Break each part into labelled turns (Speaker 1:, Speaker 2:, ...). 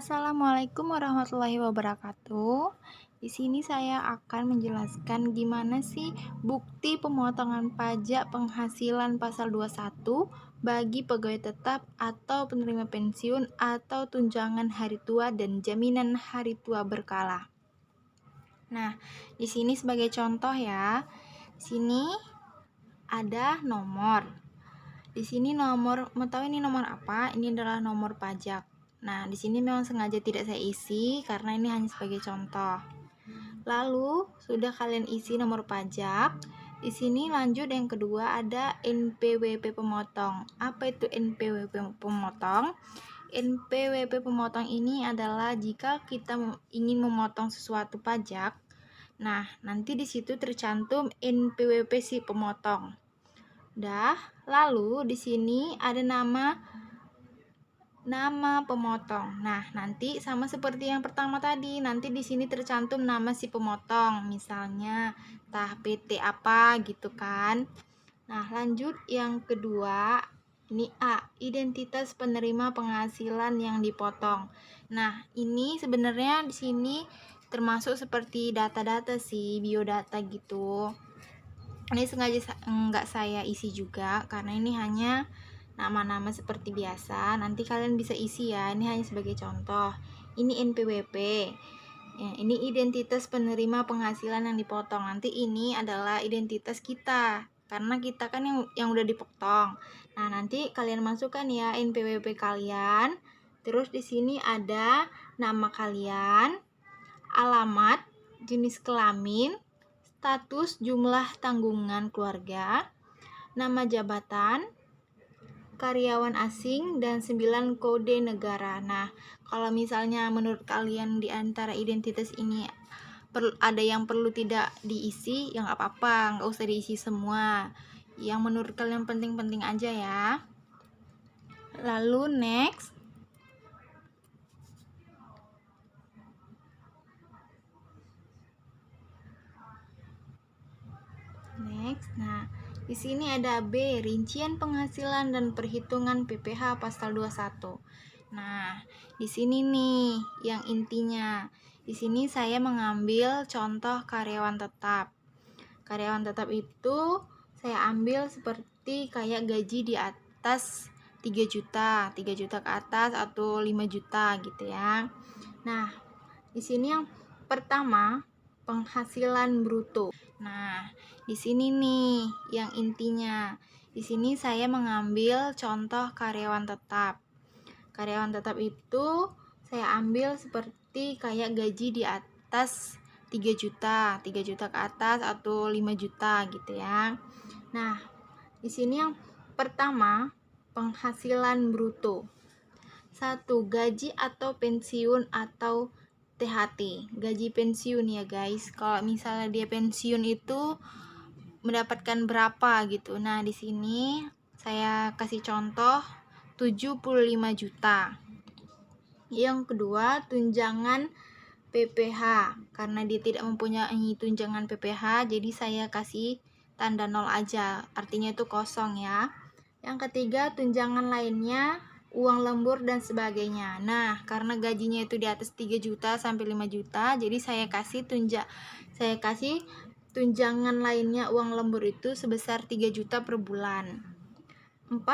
Speaker 1: Assalamualaikum warahmatullahi wabarakatuh. Di sini saya akan menjelaskan gimana sih bukti pemotongan pajak penghasilan pasal 21 bagi pegawai tetap atau penerima pensiun atau tunjangan hari tua dan jaminan hari tua berkala. Nah, di sini sebagai contoh ya. Di sini ada nomor. Di sini nomor, mau tahu ini nomor apa? Ini adalah nomor pajak. Nah, di sini memang sengaja tidak saya isi karena ini hanya sebagai contoh. Lalu, sudah kalian isi nomor pajak. Di sini lanjut yang kedua ada NPWP pemotong. Apa itu NPWP pemotong? NPWP pemotong ini adalah jika kita ingin memotong sesuatu pajak. Nah, nanti di situ tercantum NPWP si pemotong. Lalu di sini ada nama pemotong. Nah, nanti sama seperti yang pertama tadi, nanti di sini tercantum nama si pemotong, misalnya PT apa gitu kan. Nah, lanjut yang kedua, ini A, identitas penerima penghasilan yang dipotong. Nah, ini sebenarnya di sini termasuk seperti data-data sih, biodata gitu. Ini sengaja nggak saya isi juga karena ini hanya nama-nama seperti biasa. Nanti kalian bisa isi ya, ini hanya sebagai contoh. Ini NPWP ya, ini identitas penerima penghasilan yang dipotong. Nanti ini adalah identitas kita karena kita kan yang udah dipotong. Nah, nanti kalian masukkan ya NPWP kalian. Terus di sini ada nama kalian, alamat, jenis kelamin, status jumlah tanggungan keluarga, nama jabatan, karyawan asing, dan 9 kode negara. Nah, kalau misalnya menurut kalian di antara identitas ini ada yang perlu tidak diisi, ya nggak apa-apa, nggak usah diisi semua. Yang menurut kalian penting-penting aja ya. Lalu next. Nah, di sini ada B, rincian penghasilan dan perhitungan PPh pasal 21. Nah, di sini nih yang intinya. Di sini saya mengambil contoh karyawan tetap. Karyawan tetap itu saya ambil seperti kayak gaji di atas 3 juta, 3 juta ke atas atau 5 juta gitu ya. Nah, di sini yang pertama penghasilan bruto. Nah, di sini nih yang intinya. Di sini saya mengambil contoh karyawan tetap. Karyawan tetap itu saya ambil seperti kayak gaji di atas 3 juta, 3 juta ke atas atau 5 juta gitu ya. Nah, di sini yang pertama penghasilan bruto. 1. Gaji atau pensiun atau THT. Gaji pensiun ya guys. Kalau misalnya dia pensiun itu mendapatkan berapa gitu. Nah, di sini saya kasih contoh 75 juta. Yang kedua, tunjangan PPh. Karena dia tidak mempunyai tunjangan PPh, jadi saya kasih tanda 0 aja. Artinya itu kosong ya. Yang ketiga, tunjangan lainnya, uang lembur dan sebagainya. Nah, karena gajinya itu di atas 3 juta sampai 5 juta, jadi saya kasih tunjangan lainnya uang lembur itu sebesar 3 juta per bulan. 4.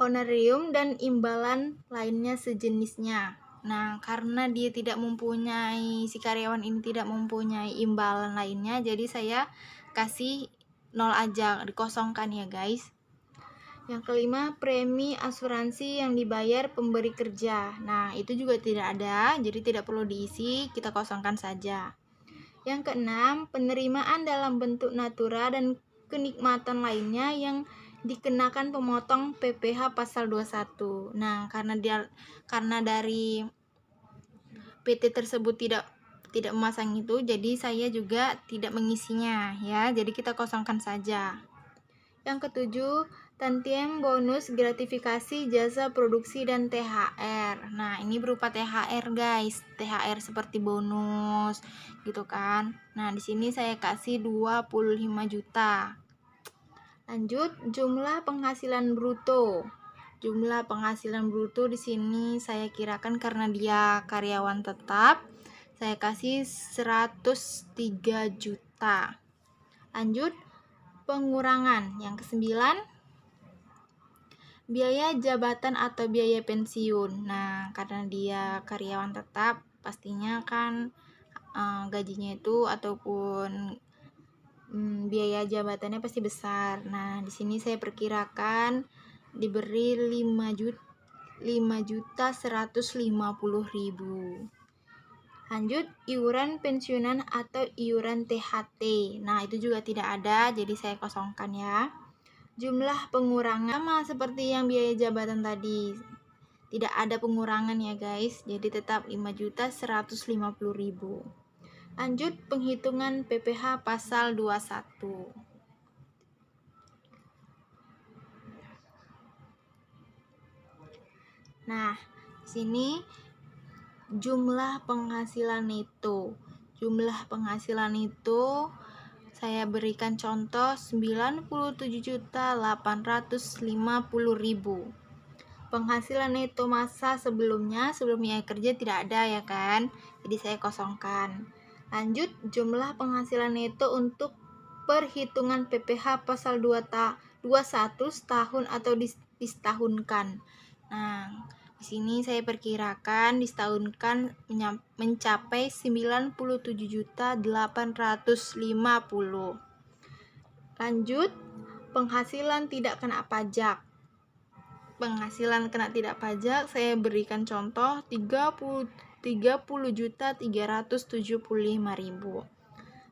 Speaker 1: Honorium dan imbalan lainnya sejenisnya. Nah, karena dia tidak mempunyai, si karyawan ini tidak mempunyai imbalan lainnya, jadi saya kasih 0 aja, dikosongkan ya guys. Yang kelima, premi asuransi yang dibayar pemberi kerja. Nah, itu juga tidak ada, jadi tidak perlu diisi, kita kosongkan saja. Yang keenam, penerimaan dalam bentuk natura dan kenikmatan lainnya yang dikenakan pemotong PPh pasal 21. Nah, karena dari PT tersebut tidak memasang itu, jadi saya juga tidak mengisinya ya. Jadi kita kosongkan saja. Yang ketujuh, tantiem bonus gratifikasi jasa produksi dan THR. Nah, ini berupa THR guys. THR seperti bonus gitu kan. Nah, di sini saya kasih 25 juta. Lanjut, jumlah penghasilan bruto. Jumlah penghasilan bruto di sini saya kirakan karena dia karyawan tetap, saya kasih 103 juta. Lanjut, pengurangan yang ke-9, biaya jabatan atau biaya pensiun. Nah, karena dia karyawan tetap, pastinya kan gajinya itu ataupun biaya jabatannya pasti besar. Nah, di sini saya perkirakan diberi 5.150.000. Lanjut, iuran pensiunan atau iuran THT. Nah, itu juga tidak ada, jadi saya kosongkan ya. Jumlah pengurangan sama seperti yang biaya jabatan tadi. Tidak ada pengurangan ya guys, jadi tetap 5.150.000. Lanjut, penghitungan PPh pasal 21. Nah, sini jumlah penghasilan neto. Jumlah penghasilan itu saya berikan contoh 97.850.000. Penghasilan neto masa sebelumnya kerja tidak ada ya kan, jadi saya kosongkan. Lanjut, jumlah penghasilan neto untuk perhitungan PPh pasal 21 setahun atau disetahunkan. Nah, di sini saya perkirakan disetahunkan mencapai 97.850. Lanjut, penghasilan tidak kena pajak. Penghasilan kena tidak pajak saya berikan contoh 30.375.000.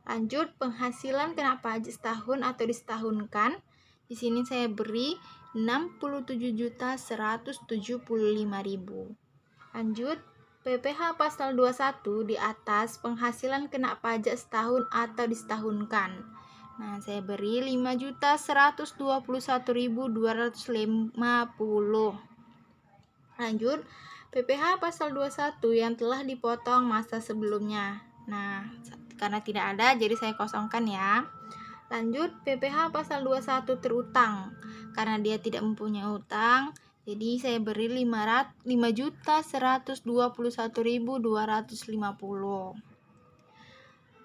Speaker 1: Lanjut, penghasilan kena pajak setahun atau disetahunkan. Di sini saya beri 67.175.000. Lanjut, PPh pasal 21 di atas penghasilan kena pajak setahun atau disetahunkan. Nah, saya beri 5.121.250. Lanjut, PPh pasal 21 yang telah dipotong masa sebelumnya. Nah, karena tidak ada jadi saya kosongkan ya. Lanjut, PPh pasal 21 terutang. Karena dia tidak mempunyai utang, jadi saya beri 5.121.250.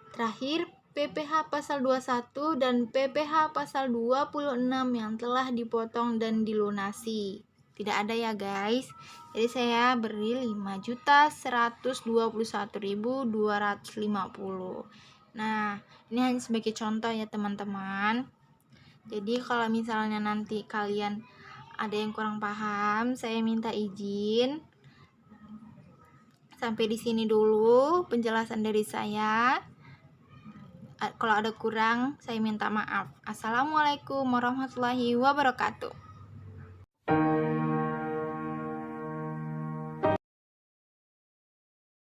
Speaker 1: Terakhir, PPh pasal 21 dan PPh pasal 26 yang telah dipotong dan dilunasi. Tidak ada ya guys. Jadi saya beri 5.121.250. Nah, ini hanya sebagai contoh ya teman-teman. Jadi kalau misalnya nanti kalian ada yang kurang paham, saya minta izin. Sampai di sini dulu penjelasan dari saya. Kalau ada kurang, saya minta maaf. Assalamualaikum warahmatullahi wabarakatuh.